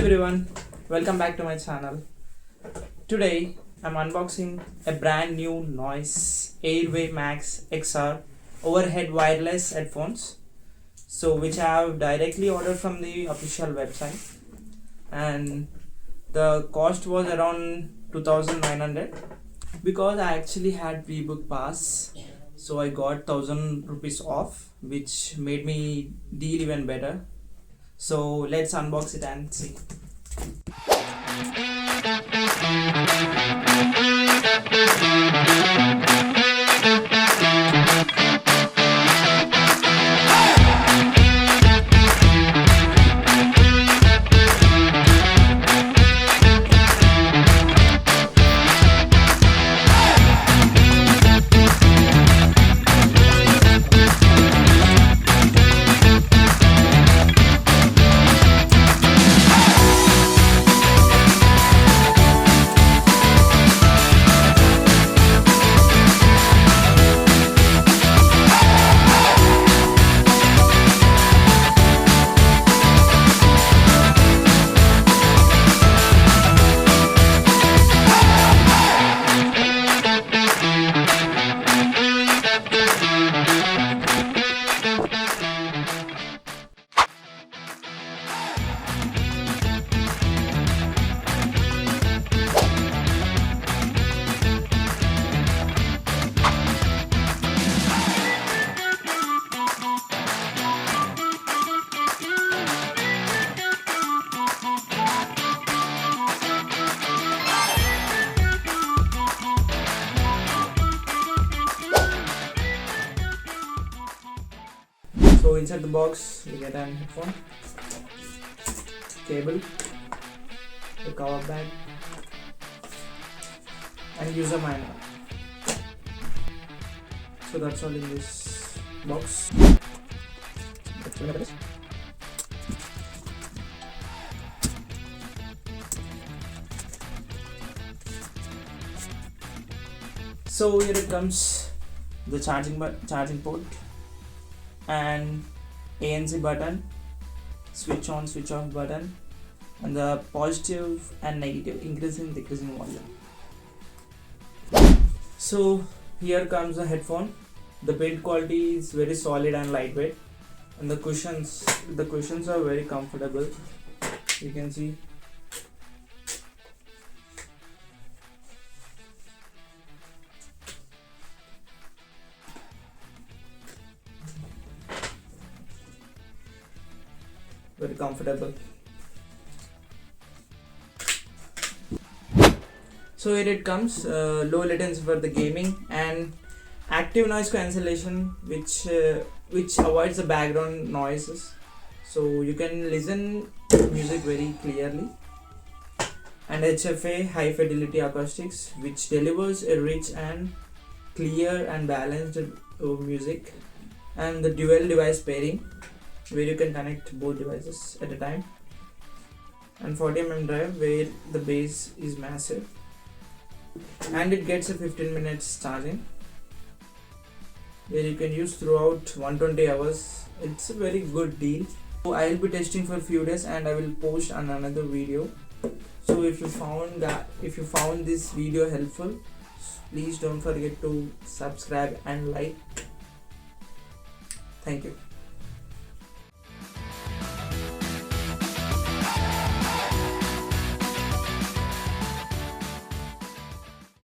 everyone, welcome back to my channel. Today I'm unboxing a brand new Noise Airwave Max XR overhead wireless headphones, which I have directly ordered from the official website, and the cost was around 2,900 because I actually had pre-book pass, so I got 1,000 rupees off, which made me deal even better. So let's unbox it and see. So inside the box you get an headphone, cable, the cover bag, and user manual. So that's all in this box. So here it comes, the charging port and ANC button, switch on switch off button, and the positive and negative, increasing decreasing volume. So here comes the headphone. The build quality is very solid and lightweight, and the cushions are very comfortable. You can see. Very comfortable. So here it comes, low latency for the gaming and active noise cancellation, which avoids the background noises, so you can listen music very clearly, and HFA high-fidelity acoustics, which delivers a rich and clear and balanced music, and the dual device pairing, where you can connect both devices at a time, and 40mm drive where the bass is massive, and it gets a 15 minutes charging where you can use throughout 120 hours. It's a very good deal. So I will be testing for a few days and I will post on another video. So if you found this video helpful, please don't forget to subscribe and like. Thank you.